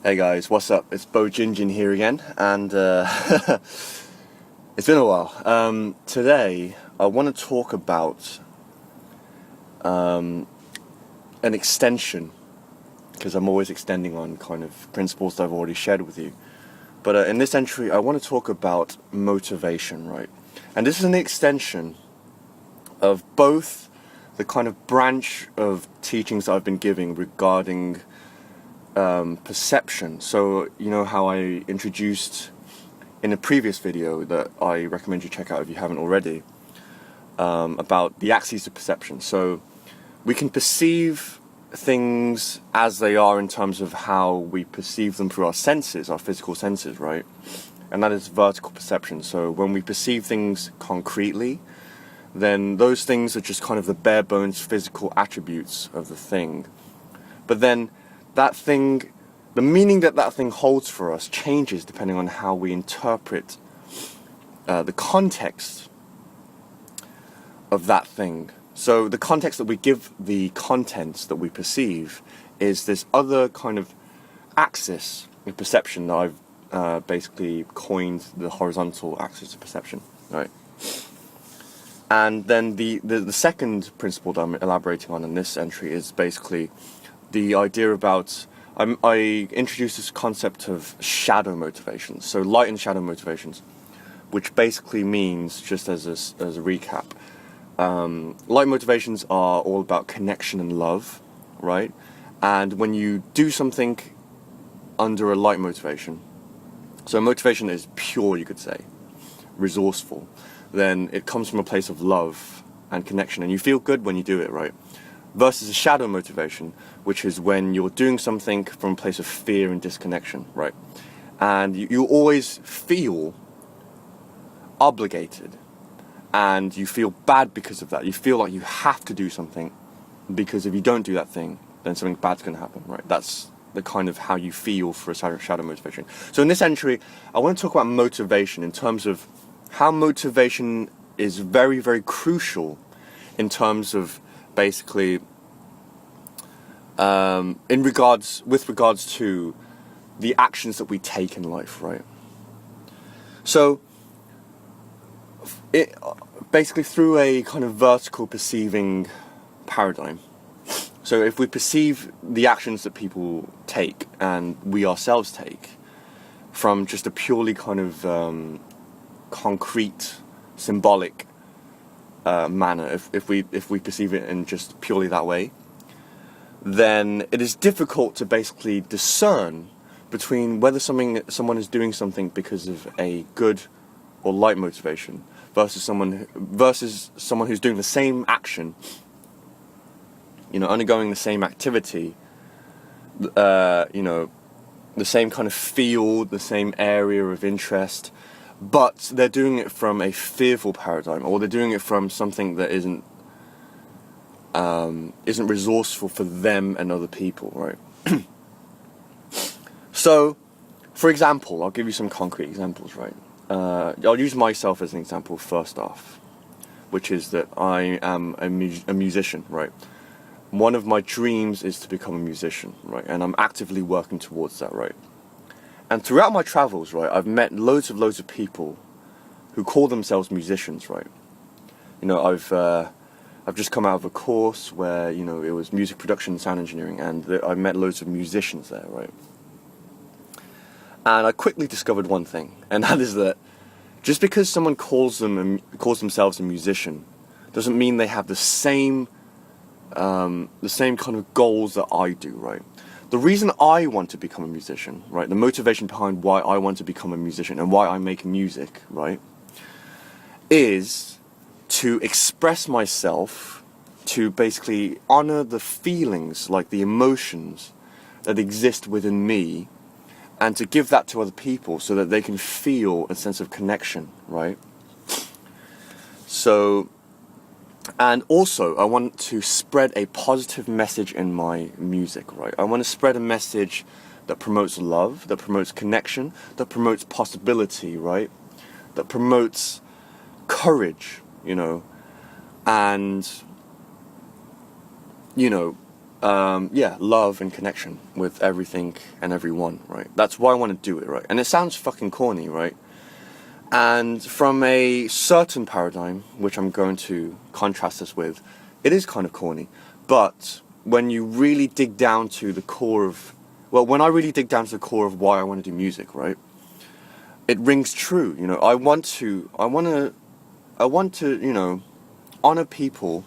Hey guys, what's up? It's Bo Jinjin here again, and it's been a while. Today, I want to talk about an extension, because I'm always extending on kind of principles that I've already shared with you. But in this entry, I want to talk about motivation, right? And this is an extension of both the kind of branch of teachings that I've been giving regarding perception. So, you know how I introduced in a previous video that I recommend you check out if you haven't already, about the axes of perception. So we can perceive things as they are in terms of how we perceive them through our senses, our physical senses, right? And that is vertical perception. So when we perceive things concretely, then those things are just kind of the bare bones physical attributes of the thing. But then that thing, the meaning that that thing holds for us changes depending on how we interpret the context of that thing. So the context that we give the contents that we perceive is this other kind of axis of perception that I've basically coined the horizontal axis of perception, right? And then the second principle that I'm elaborating on in this entry is basically the idea about, I introduced this concept of shadow motivations, so light and shadow motivations, which basically means, just as a recap, light motivations are all about connection and love, right? And when you do something under a light motivation, so motivation is pure, you could say, resourceful, then it comes from a place of love and connection, and you feel good when you do it, right? Versus a shadow motivation, which is when you're doing something from a place of fear and disconnection, right? And you always feel obligated, and you feel bad because of that. You feel like you have to do something, because if you don't do that thing, then something bad's going to happen, right? That's the kind of how you feel for a shadow motivation. So in this entry, I want to talk about motivation in terms of how motivation is very, very crucial in terms of basically with regards to the actions that we take in life, right? So it basically through a kind of vertical perceiving paradigm. So if we perceive the actions that people take and we ourselves take from just a purely kind of concrete, symbolic manner, if we perceive it in just purely that way, then it is difficult to basically discern between whether someone is doing something because of a good or light motivation versus someone who's doing the same action, undergoing the same activity, the same kind of field, the same area of interest, but they're doing it from a fearful paradigm, or they're doing it from something that isn't resourceful for them and other people, right? So, for example, I'll give you some concrete examples, right? I'll use myself as an example first off, which is that I am a musician, right? One of my dreams is to become a musician, right? And I'm actively working towards that, right? And throughout my travels, right, I've met loads of people who call themselves musicians, right? I've just come out of a course where, it was music production and sound engineering, and I met loads of musicians there, right? And I quickly discovered one thing, and that is that just because someone calls themselves a musician doesn't mean they have the same kind of goals that I do, right? The reason I want to become a musician, right, the motivation behind why I want to become a musician and why I make music, right, is to express myself, to basically honor the feelings, like the emotions that exist within me, and to give that to other people so that they can feel a sense of connection, right? So, and also I want to spread a positive message in my music, right? I want to spread a message that promotes love, that promotes connection, that promotes possibility, right? That promotes courage, and yeah, love and connection with everything and everyone, right? That's why I want to do it, right? And it sounds fucking corny, right? And from a certain paradigm, which I'm going to contrast this with, it is kind of corny. But when you really dig down to the core of, well, when I really dig down to the core of why I want to do music, right? It rings true, you know. I want to, you know, honor people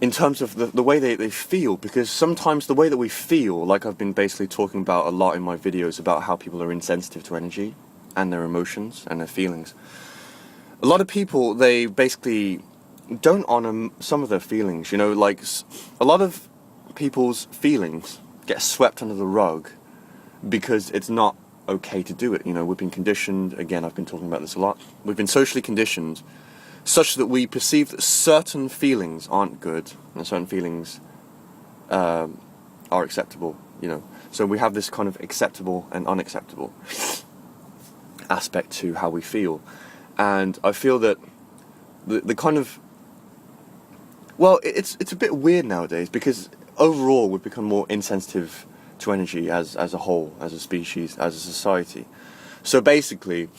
in terms of the way they feel, because sometimes the way that we feel, like I've been basically talking about a lot in my videos about how people are insensitive to energy and their emotions and their feelings. A lot of people, they basically don't honor some of their feelings, you know, like a lot of people's feelings get swept under the rug because it's not okay to do it. You know, we've been conditioned, again, I've been talking about this a lot, we've been socially conditioned such that we perceive that certain feelings aren't good and certain feelings are acceptable, you know. So we have this kind of acceptable and unacceptable aspect to how we feel. And I feel that the kind of, well, it's a bit weird nowadays, because overall we've become more insensitive to energy as a whole, as a species, as a society. So basically,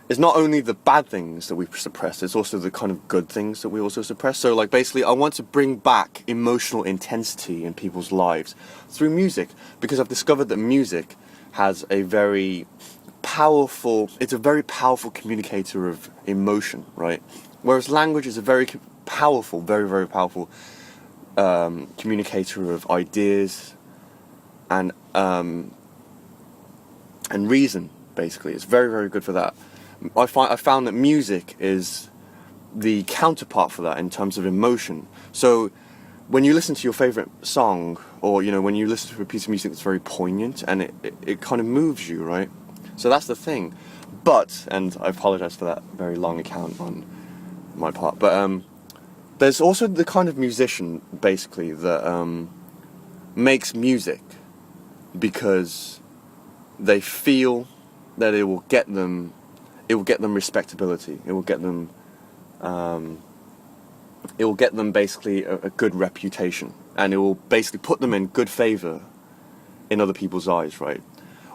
it's not only the bad things that we suppress, it's also the kind of good things that we also suppress. So like basically I want to bring back emotional intensity in people's lives through music, because I've discovered that music has a very powerful, it's a very powerful communicator of emotion, right? Whereas language is a very powerful, very, very powerful communicator of ideas and reason, basically. It's very, very good for that. I found that music is the counterpart for that in terms of emotion. So when you listen to your favorite song, or you know, when you listen to a piece of music that's very poignant and it kind of moves you, right? So that's the thing. But, and I apologize for that very long account on my part, but there's also the kind of musician basically that makes music because they feel that it will get them respectability. It will get them basically a good reputation, and it will basically put them in good favor in other people's eyes, right?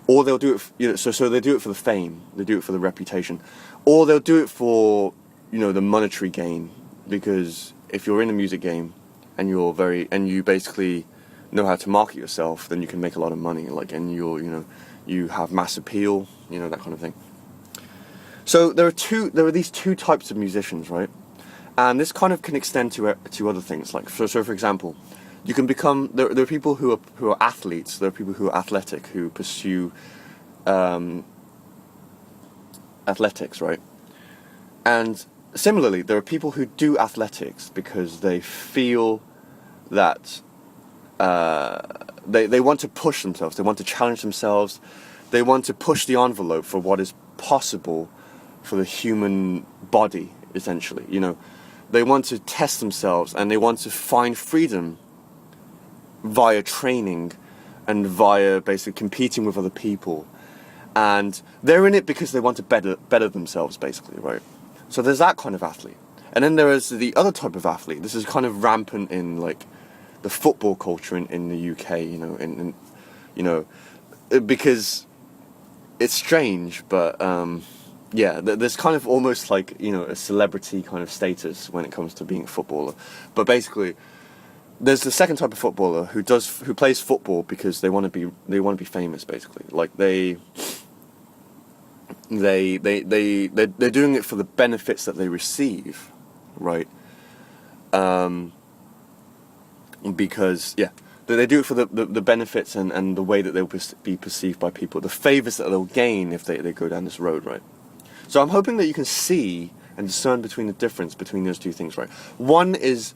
Or they'll do it, you know, so they do it for the fame, they do it for the reputation, or they'll do it for, you know, the monetary gain, because if you're in a music game and you basically know how to market yourself, then you can make a lot of money, like, and you have mass appeal, you know, that kind of thing. So there are these two types of musicians, right? And this kind of can extend to other things. Like, so for example, you can become, there are people who are athletes, there are people who are athletic, who pursue athletics, right? And similarly, there are people who do athletics because they feel that they want to push themselves, they want to challenge themselves, they want to push the envelope for what is possible for the human body, essentially, you know. They want to test themselves and they want to find freedom via training and via basically competing with other people. And they're in it because they want to better themselves, basically, right? So there's that kind of athlete. And then there is the other type of athlete. This is kind of rampant in like the football culture in the UK, you know, you know, because it's strange, but yeah, there's kind of almost like, you know, a celebrity kind of status when it comes to being a footballer. But basically, there's the second type of footballer who plays football because they want to be famous, basically. Like they're doing it for the benefits that they receive, right? Because yeah, they do it for the benefits and the way that they'll be perceived by people, the favors that they'll gain if they go down this road, right? So I'm hoping that you can see and discern between the difference between those two things, right? One is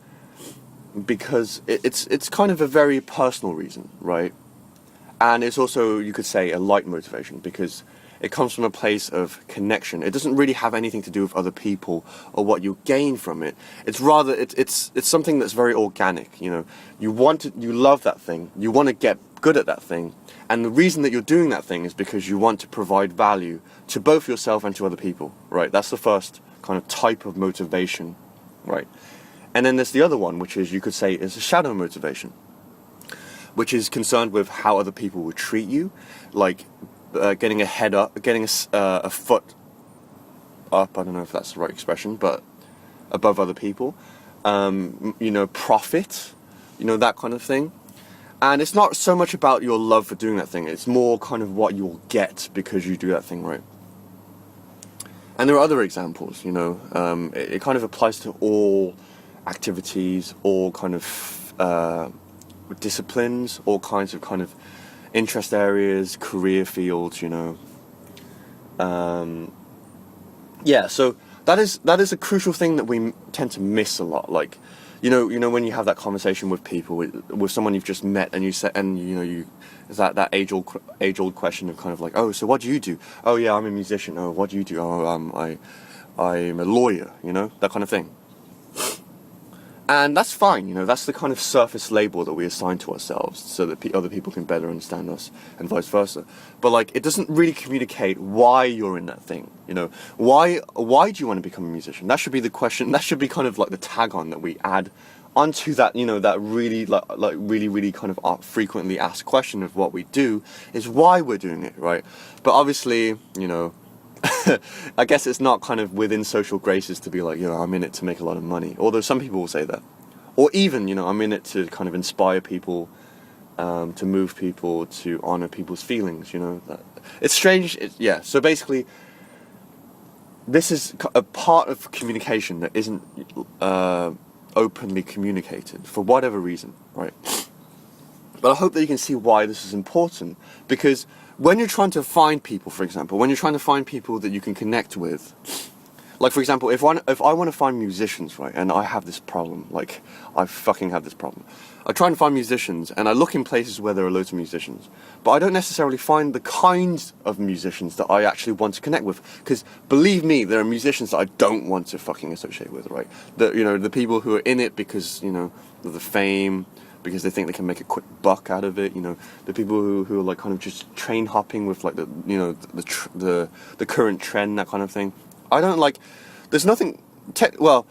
because it's kind of a very personal reason, right? And it's also, you could say, a light motivation, because it comes from a place of connection. It doesn't really have anything to do with other people or what you gain from it. It's rather, it's something that's very organic, you know. You love that thing, you want to get good at that thing, and the reason that you're doing that thing is because you want to provide value to both yourself and to other people, right? That's the first kind of type of motivation, right? And then there's the other one, which is, you could say, is a shadow motivation, which is concerned with how other people would treat you, like getting a head up, getting a foot up, I don't know if that's the right expression, but above other people, profit, that kind of thing. And it's not so much about your love for doing that thing, it's more kind of what you'll get because you do that thing, right? And there are other examples, it kind of applies to all activities, all kind of disciplines, all kinds of kind of interest areas, career fields, so that is a crucial thing that we tend to miss a lot. Like, when you have that conversation with people, with someone you've just met, and is that age old question of kind of like, oh, so what do you do? Oh yeah, I'm a musician. Oh, what do you do? Oh, I'm a lawyer. That kind of thing. And that's fine, that's the kind of surface label that we assign to ourselves so that other people can better understand us, and vice versa. But like, it doesn't really communicate why you're in that thing, Why do you want to become a musician? That should be the question, that should be kind of like the tag on that we add onto that, that really, really kind of frequently asked question of what we do, is why we're doing it, right? But obviously, I guess it's not kind of within social graces to be like, I'm in it to make a lot of money. Although some people will say that. Or even, I'm in it to kind of inspire people, to move people, to honor people's feelings, It's strange, so basically, this is a part of communication that isn't openly communicated, for whatever reason, right? But I hope that you can see why this is important, because when you're trying to find people, for example, when you're trying to find people that you can connect with, like for example, if I want to find musicians, right, and I have this problem, like I fucking have this problem, I try and find musicians, and I look in places where there are loads of musicians, but I don't necessarily find the kinds of musicians that I actually want to connect with, because believe me, there are musicians that I don't want to fucking associate with, right? The people who are in it because, of the fame, because they think they can make a quick buck out of it, the people who are like kind of just train hopping with like the current trend, that kind of thing. I don't like, there's nothing, well,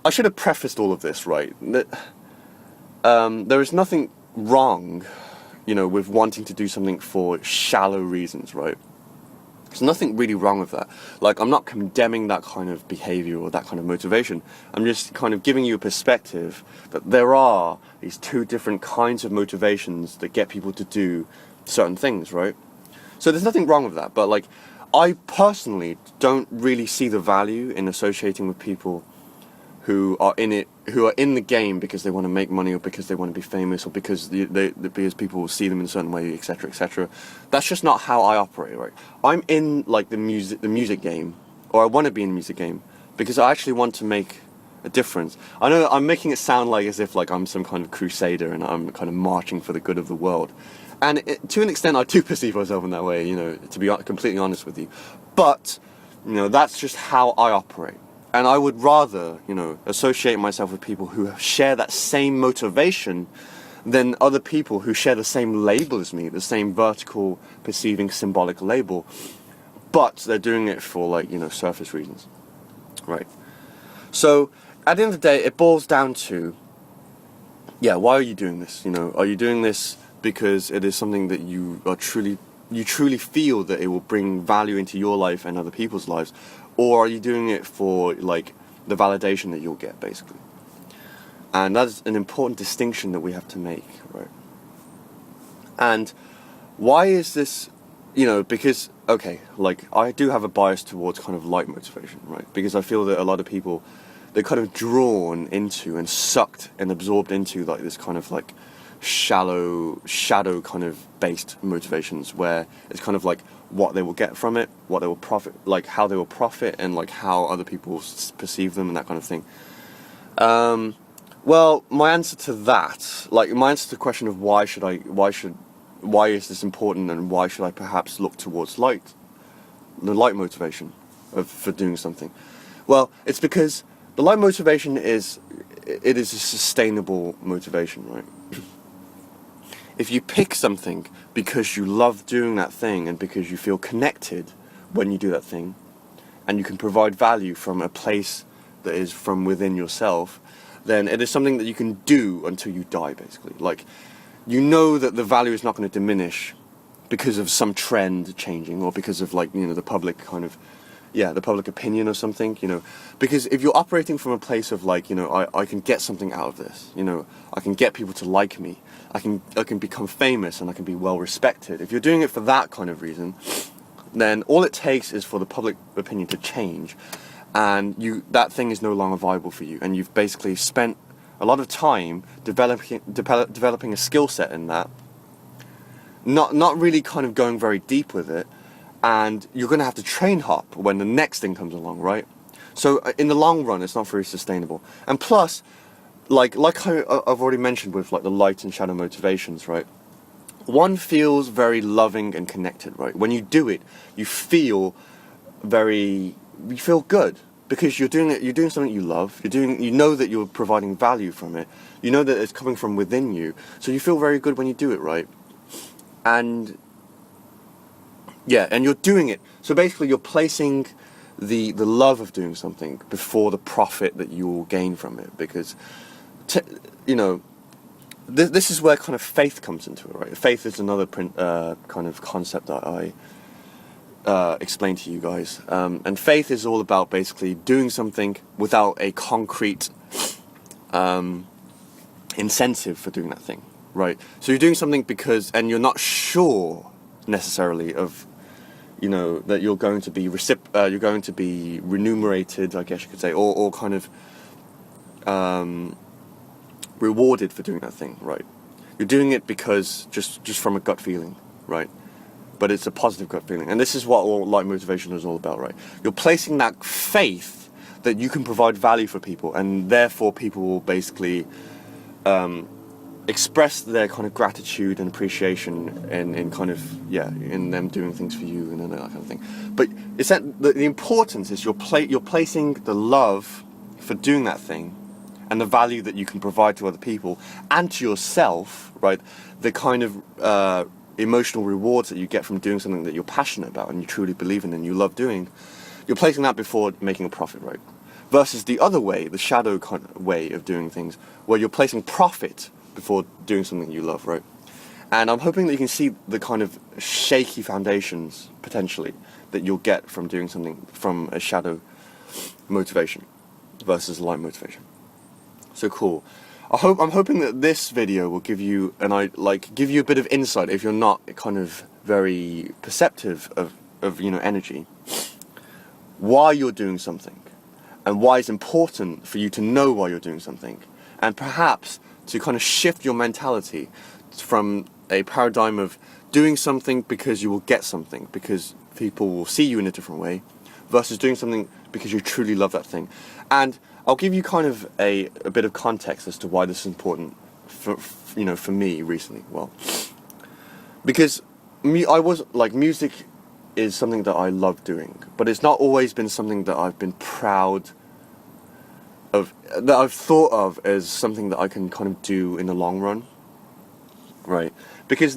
I should have prefaced all of this, right, that there is nothing wrong, with wanting to do something for shallow reasons, right? There's nothing really wrong with that. Like, I'm not condemning that kind of behavior or that kind of motivation. I'm just kind of giving you a perspective that there are these two different kinds of motivations that get people to do certain things, right? So there's nothing wrong with that, but like, I personally don't really see the value in associating with people who are in it, who are in the game because they want to make money, or because they want to be famous, or because because people will see them in a certain way, etc., etc. That's just not how I operate, right? I'm in like the music game, or I want to be in the music game because I actually want to make a difference. I know I'm making it sound like as if like I'm some kind of crusader and I'm kind of marching for the good of the world, and to an extent I do perceive myself in that way, to be completely honest with you. But that's just how I operate. And I would rather, associate myself with people who share that same motivation than other people who share the same label as me, the same vertical perceiving symbolic label, but they're doing it for like, surface reasons, right? So at the end of the day, it boils down to, why are you doing this? Are you doing this because it is something that you truly feel that it will bring value into your life and other people's lives? Or are you doing it for, like, the validation that you'll get, basically? And that's an important distinction that we have to make, right? And why is this, because, okay, like, I do have a bias towards kind of light motivation, right? Because I feel that a lot of people, they're kind of drawn into and sucked and absorbed into, like, this kind of, like, shadow kind of based motivations, where it's kind of like what they will get from it, what they will profit, like how they will profit, and like how other people perceive them, and that kind of thing. Well, my answer to that, like my answer to the question of why is this important, and why should I perhaps look towards the light motivation for doing something? Well, it's because the light motivation is a sustainable motivation, right? If you pick something because you love doing that thing and because you feel connected when you do that thing, and you can provide value from a place that is from within yourself, then it is something that you can do until you die, basically. Like, you know that the value is not going to diminish because of some trend changing, or because of, like, the public kind of, the public opinion or something, because if you're operating from a place of, like, I can get something out of this, I can get people to like me, I can become famous, and I can be well respected. If you're doing it for that kind of reason, then all it takes is for the public opinion to change, and that thing is no longer viable for you, and you've basically spent a lot of time developing a skill set in that, not really kind of going very deep with it, and you're going to have to train hop when the next thing comes along, right? So in the long run, it's not very sustainable. And plus, like I've already mentioned with, like, the light and shadow motivations, right? One feels very loving and connected, right? When you do it, you feel good, because you're doing something you love. You know that you're providing value from it. You know that it's coming from within you. So you feel very good when you do it, right? And you're doing it. So basically, you're placing the love of doing something before the profit that you will gain from it, because this is where kind of faith comes into it, right? Faith is another kind of concept that I explain to you guys, and faith is all about basically doing something without a concrete incentive for doing that thing, right? So you're doing something and you're not sure necessarily of, that you're going to be remunerated, I guess you could say, or kind of rewarded for doing that thing, right? You're doing it because just from a gut feeling, right? But it's a positive gut feeling, and this is what all light motivation is all about, right? You're placing that faith that you can provide value for people, and therefore people will basically express their kind of gratitude and appreciation in kind of in them doing things for you and that kind of thing. But it's that the importance is you're placing the love for doing that thing, and the value that you can provide to other people and to yourself, right? The kind of emotional rewards that you get from doing something that you're passionate about and you truly believe in and you love doing, you're placing that before making a profit, right? Versus the other way, the shadow kind of way of doing things, where you're placing profit before doing something you love, right? And I'm hoping that you can see the kind of shaky foundations, potentially, that you'll get from doing something from a shadow motivation versus light motivation. So cool. I'm hoping that this video will give you give you a bit of insight if you're not kind of very perceptive of energy, why you're doing something, and why it's important for you to know why you're doing something, and perhaps to kind of shift your mentality from a paradigm of doing something because you will get something, because people will see you in a different way, versus doing something because you truly love that thing. And I'll give you kind of a bit of context as to why this is important for me recently. Well, because music is something that I love doing, but it's not always been something that I've been proud of, that I've thought of as something that I can kind of do in the long run, right? Because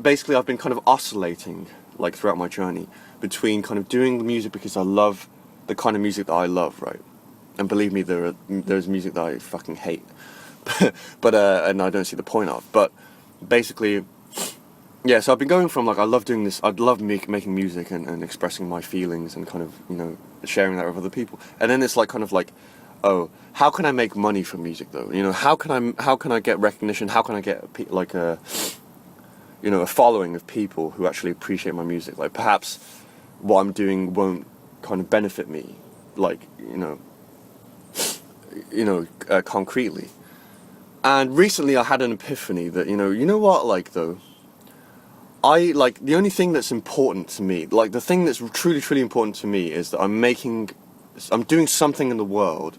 basically I've been kind of oscillating, like, throughout my journey between kind of doing the music because I love the kind of music that I love, right? And believe me, there's music that I fucking hate, but and I don't see the point of. But basically, so I've been going from, like, I love doing this, I love making music and expressing my feelings and kind of, sharing that with other people. And then it's like kind of like, oh, how can I make money from music though? How can I get recognition? How can I get a following of people who actually appreciate my music? Like, perhaps what I'm doing won't kind of benefit me, like, concretely. And recently I had an epiphany that, you know what, like, though, the only thing that's important to me, like, the thing that's truly, truly important to me is that I'm doing something in the world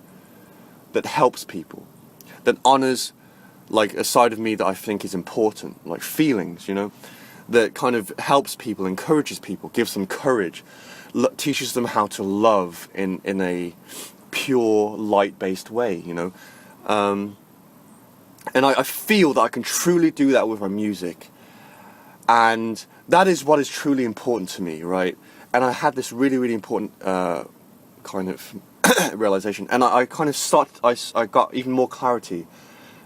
that helps people, that honors, like, a side of me that I think is important, like feelings, that kind of helps people, encourages people, gives them courage, teaches them how to love in a pure, light-based way, and I feel that I can truly do that with my music, and that is what is truly important to me, right? And I had this really, really important kind of realization, and I kind of I got even more clarity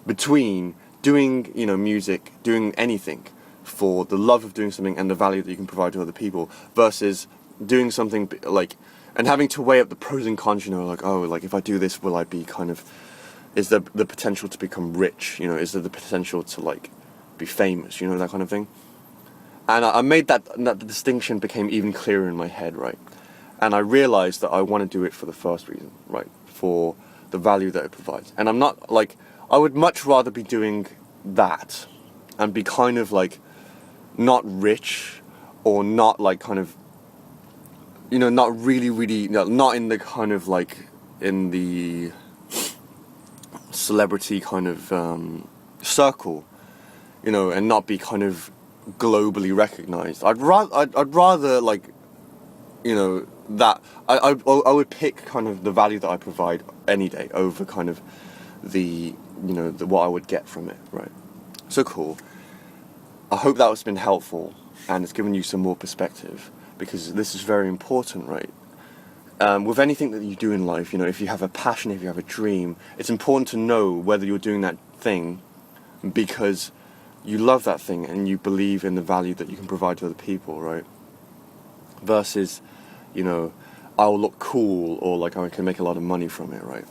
between doing, you know, music, doing anything for the love of doing something and the value that you can provide to other people, versus doing something like, and having to weigh up the pros and cons, you know, like, oh, like if I do this, will I be kind of, is there the potential to become rich, you know, is there the potential to like be famous, you know, that kind of thing. And I made that the distinction became even clearer in my head, right? And I realized that I want to do it for the first reason, right? For the value that it provides. And I'm not like, I would much rather be doing that and be kind of like not rich, or not like kind of, you know, not really, not in the kind of like, in the celebrity kind of circle, you know, and not be kind of globally recognized. I'd rather like, you know, that I would pick kind of the value that I provide any day over kind of the, you know, what I would get from it, right? So cool. I hope that has been helpful and it's given you some more perspective, because this is very important, right? With anything that you do in life, you know, if you have a passion, if you have a dream, it's important to know whether you're doing that thing because you love that thing and you believe in the value that you can provide to other people, right? Versus, you know, I'll look cool, or like I can make a lot of money from it, right?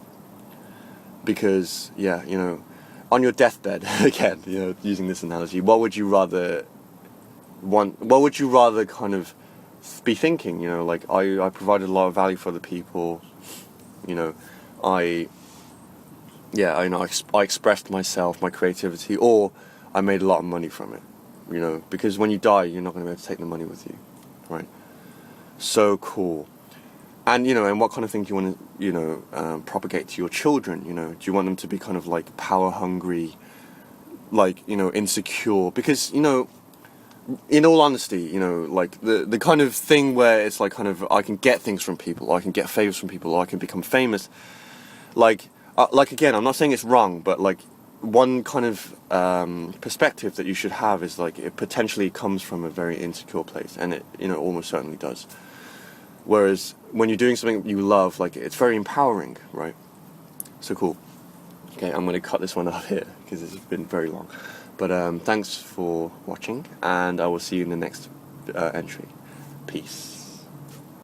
Because, yeah, you know, on your deathbed, again, you know, using this analogy, what would you rather kind of be thinking, you know, like I provided a lot of value for the people, you know, I expressed myself, my creativity, or I made a lot of money from it, you know, because when you die, you're not going to be able to take the money with you, right? So cool. And, you know, and what kind of things do you want to, you know, propagate to your children, you know? Do you want them to be kind of like power hungry, like, you know, insecure? Because, you know, in all honesty, you know, like the kind of thing where it's like kind of, I can get things from people, or I can get favors from people, or I can become famous, like again, I'm not saying it's wrong, but like one kind of perspective that you should have is like, it potentially comes from a very insecure place, and it, you know, almost certainly does. Whereas when you're doing something you love, like, it's very empowering, right? So cool. Okay, I'm going to cut this one off here because it's been very long. But thanks for watching, and I will see you in the next entry. Peace.